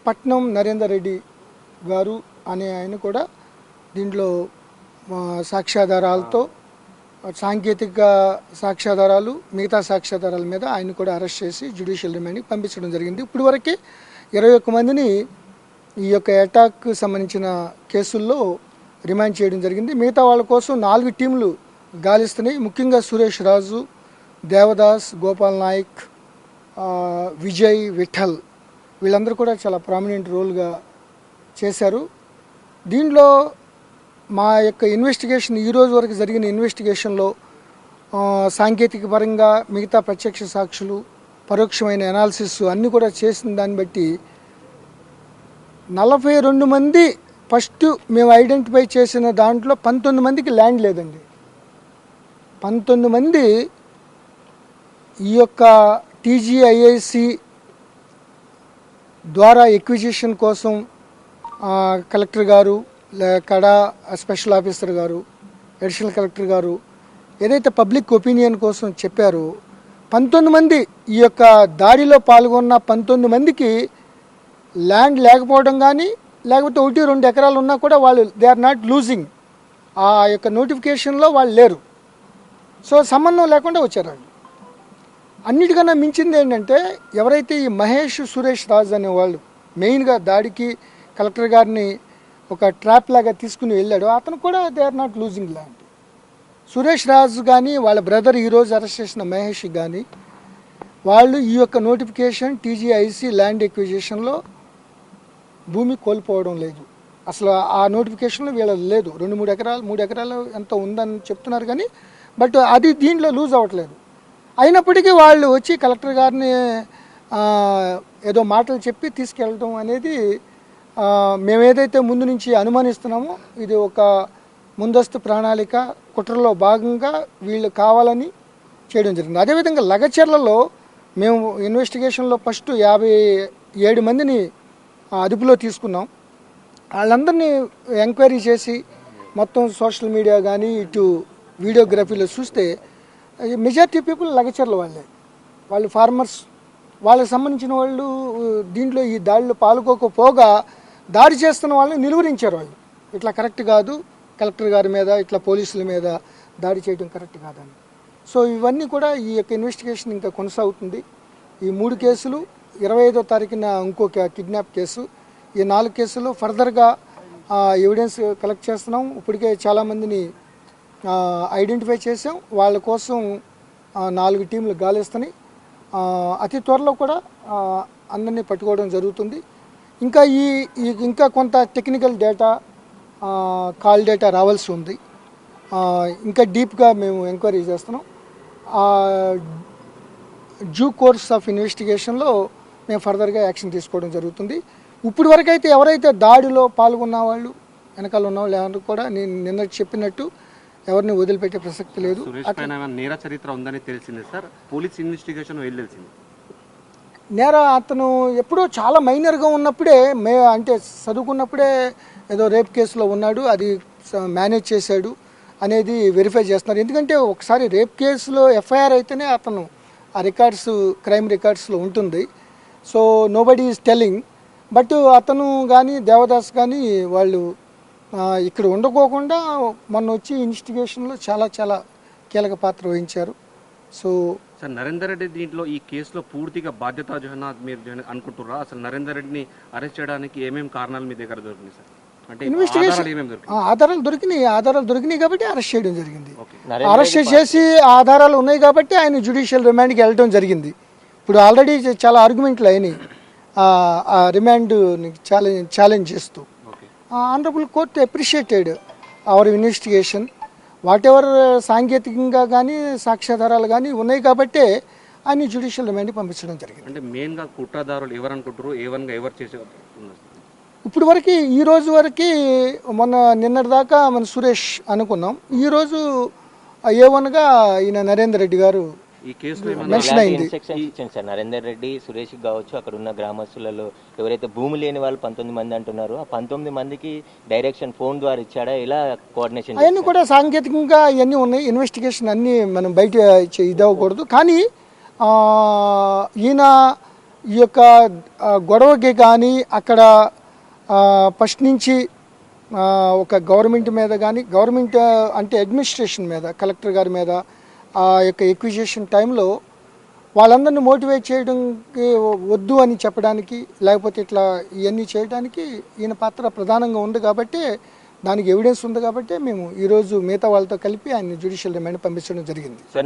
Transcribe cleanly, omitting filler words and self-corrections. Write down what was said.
పట్నం నరేందర్ రెడ్డి గారు అనే ఆయన కూడా దీంట్లో సాక్ష్యాధారాలతో సాంకేతిక సాక్ష్యాధారాలు మిగతా సాక్ష్యాధారాల మీద ఆయన కూడా అరెస్ట్ చేసి జ్యుడిషియల్ రిమాండ్కి పంపించడం జరిగింది. ఇప్పుడు వరకే 21 మందిని ఈ యొక్క అటాక్కు సంబంధించిన కేసుల్లో రిమాండ్ చేయడం జరిగింది. మిగతా వాళ్ళ కోసం 4 టీంలు గాలిస్తున్నాయి. ముఖ్యంగా సురేష్ రాజు, దేవదాస్, గోపాల్ నాయక్, విజయ్, విఠల్ వీళ్ళందరూ కూడా చాలా ప్రామినెంట్ రోల్గా చేశారు. దీనిలో మా యొక్క ఇన్వెస్టిగేషన్ ఈరోజు వరకు జరిగిన ఇన్వెస్టిగేషన్లో సాంకేతిక పరంగా మిగతా ప్రత్యక్ష సాక్షులు పరోక్షమైన అనాలిసిస్ అన్నీ కూడా చేసిన దాన్ని బట్టి 42 మంది ఫస్ట్ మేము ఐడెంటిఫై చేసిన దాంట్లో 19 మందికి ల్యాండ్ లేదండి. 19 మంది ఈ యొక్క టీజీఐఐసి ద్వారా ఎక్విజిషన్ కోసం కలెక్టర్ గారు, కడా స్పెషల్ ఆఫీసర్ గారు, అడిషనల్ కలెక్టర్ గారు ఏదైతే పబ్లిక్ ఒపీనియన్ కోసం చెప్పారో 19 మంది ఈ యొక్క దాడిలో పాల్గొన్న 19 మందికి ల్యాండ్ లేకపోవడం కానీ, లేకపోతే 1-2 ఎకరాలు ఉన్నా కూడా వాళ్ళు దే ఆర్ నాట్ లూజింగ్, ఆ యొక్క నోటిఫికేషన్లో వాళ్ళు లేరు. సో సంబంధం లేకుండా వచ్చారు వాళ్ళు. అన్నిటికన్నా మించింది ఏంటంటే ఎవరైతే ఈ మహేష్, సురేష్ రాజ్ అనేవాళ్ళు మెయిన్గా దాడికి కలెక్టర్ గారిని ఒక ట్రాప్ లాగా తీసుకుని వెళ్ళాడు, అతను కూడా they are not losing land. Suresh Raju కానీ వాళ్ళ బ్రదర్ ఈరోజు అరెస్ట్ చేసిన మహేష్ కానీ వాళ్ళు ఈ యొక్క నోటిఫికేషన్ టీజీఐసి ల్యాండ్ ఎక్విజిషన్లో భూమి కోల్పోవడం లేదు. అసలు ఆ నోటిఫికేషన్లో వీళ్ళది లేదు. 2-3 ఎకరాలు 3 ఎకరాలు ఎంత ఉందని చెప్తున్నారు కానీ బట్ అది దీంట్లో లూజ్ అవ్వట్లేదు. అయినప్పటికీ వాళ్ళు వచ్చి కలెక్టర్ గారిని ఏదో మాటలు చెప్పి తీసుకెళ్ళడం అనేది మేమేదైతే ముందు నుంచి అనుమానిస్తున్నామో ఇది ఒక ముందస్తు ప్రణాళిక కుట్రలో భాగంగా వీళ్ళు కావాలని చేయడం జరిగింది. అదేవిధంగా లగచర్లలో మేము ఇన్వెస్టిగేషన్లో ఫస్ట్ 57 మందిని అదుపులో తీసుకున్నాం. వాళ్ళందరినీ ఎంక్వైరీ చేసి మొత్తం సోషల్ మీడియా కానీ ఇటు వీడియోగ్రఫీలో చూస్తే మెజారిటీ పీపుల్ లగచర్ల వాళ్ళు ఫార్మర్స్, వాళ్ళకి సంబంధించిన వాళ్ళు దీంట్లో ఈ దాడిలో పాల్గొకపోగా దాడి చేస్తున్న వాళ్ళని నిలువరించారు. వాళ్ళు ఇట్లా కరెక్ట్ కాదు, కలెక్టర్ గారి మీద ఇట్లా పోలీసుల మీద దాడి చేయడం కరెక్ట్ కాదని. సో ఇవన్నీ కూడా ఈ యొక్క ఇన్వెస్టిగేషన్ ఇంకా కొనసాగుతుంది. ఈ 3 కేసులు 25వ తారీఖున ఇంకొక కిడ్నాప్ కేసు, ఈ 4 కేసులు ఫర్దర్గా ఎవిడెన్స్ కలెక్ట్ చేస్తున్నాం. ఇప్పటికే చాలామందిని ఐడెంటిఫై చేసాం. వాళ్ళ కోసం 4 టీంలు గాలిస్తున్నాయి. అతి త్వరలో కూడా అందరినీ పట్టుకోవడం జరుగుతుంది. ఇంకా ఇంకా కొంత టెక్నికల్ డేటా, కాల్ డేటా రావాల్సి ఉంది. ఇంకా డీప్గా మేము ఎంక్వైరీ చేస్తున్నాం. డ్యూ కోర్స్ ఆఫ్ ఇన్వెస్టిగేషన్లో మేము ఫర్దర్గా యాక్షన్ తీసుకోవడం జరుగుతుంది. ఇప్పుడు వరకైతే ఎవరైతే దాడిలో పాల్గొన్న వాళ్ళు వెనకాల ఉన్న వాళ్ళు ఎవరు కూడా నేను నిన్న చెప్పినట్టు ఎవరిని వదిలిపెట్టే ప్రసక్తి లేదు. నేర చరిత్ర ఉందని తెలిసింది సార్, పోలీస్ ఇన్వెస్టిగేషన్ వెళ్ళాల్సింది. అతను ఎప్పుడో చాలా మైనర్గా ఉన్నప్పుడే అంటే చదువుకున్నప్పుడే ఏదో రేప్ కేసులో ఉన్నాడు, అది మేనేజ్ చేశాడు అనేది వెరిఫై చేస్తున్నారు. ఎందుకంటే ఒకసారి రేప్ కేసులో ఎఫ్ఐఆర్ అయితేనే అతను ఆ రికార్డ్స్ క్రైమ్ రికార్డ్స్లో ఉంటుంది. So nobody is telling. But అతను కానీ దేవదాస్ కానీ వాళ్ళు ఇక్కడ ఉండకోకుండా మొన్న వచ్చి ఇన్వెస్టిగేషన్లో చాలా చాలా కీలక పాత్ర వహించారు. సో సార్ నరేందర్ రెడ్డి దీంట్లో ఈ కేసులో పూర్తిగా బాధ్యత మీరు అనుకుంటున్నారా? అసలు నరేందర్ రెడ్డిని అరెస్ట్ చేయడానికి ఏమేమి కారణాలు మీ దగ్గర దొరికినాయి సార్? అంటే ఆధారాలు దొరికినాయి కాబట్టి అరెస్ట్ చేయడం జరిగింది. అరెస్ట్ చేసి ఆధారాలు ఉన్నాయి కాబట్టి ఆయన జ్యుడిషియల్ రిమాండ్కి వెళ్ళడం జరిగింది. ఇప్పుడు ఆల్రెడీ చాలా ఆర్గ్యుమెంట్లు అయినాయి రిమాండ్ ఛాలెంజ్ చేస్తూ. Honourable court appreciated hour investigation. What ever సాంకేతికంగా కానీ సాక్ష్యాధారాలు కానీ ఉన్నాయి కాబట్టి ఆయన జ్యుడిషియల్ రిమాండ్కి పంపించడం జరిగింది. అంటే మెయిన్గా కుట్రదారులు ఎవరు అనుకుంటారు, ఎవరు చేసే ఇప్పుడు వరకు ఈ రోజు వరకు నిన్నటి దాకా మన సురేష్ అనుకున్నాం. ఈరోజు A1గా ఈయన నరేందర్ రెడ్డి గారు ఈ కేసులో మెన్షన్ అయింది. సార్ నరేందర్ రెడ్డి, సురేష్ కావచ్చు, అక్కడ ఉన్న గ్రామస్తులలో ఎవరైతే భూమి లేని వాళ్ళు 19 మంది అంటున్నారు, ఆ 19 మందికి డైరెక్షన్ ఫోన్ ద్వారా ఇచ్చాడా, ఇలా కోఆర్డినేషన్? అవన్నీ కూడా సాంకేతికంగా ఇవన్నీ ఉన్నాయి. ఇన్వెస్టిగేషన్ అన్నీ మనం బయట ఇది అవ్వకూడదు. కానీ ఈయన ఈ యొక్క గొడవకి కానీ అక్కడ ఫస్ట్ నుంచి ఒక గవర్నమెంట్ మీద కానీ గవర్నమెంట్ అంటే అడ్మినిస్ట్రేషన్ మీద కలెక్టర్ గారి మీద ఆ యొక్క ఎక్విజిషన్ టైంలో వాళ్ళందరినీ మోటివేట్ చేయడానికి వద్దు అని చెప్పడానికి లేకపోతే ఇట్లా ఇవన్నీ చేయడానికి ఈయన పాత్ర ప్రధానంగా ఉంది కాబట్టి దానికి ఎవిడెన్స్ ఉంది కాబట్టి మేము ఈరోజు మిగతా వాళ్ళతో కలిపి ఆయన జ్యుడిషియల్ రిమాండ్ పంపించడం జరిగింది.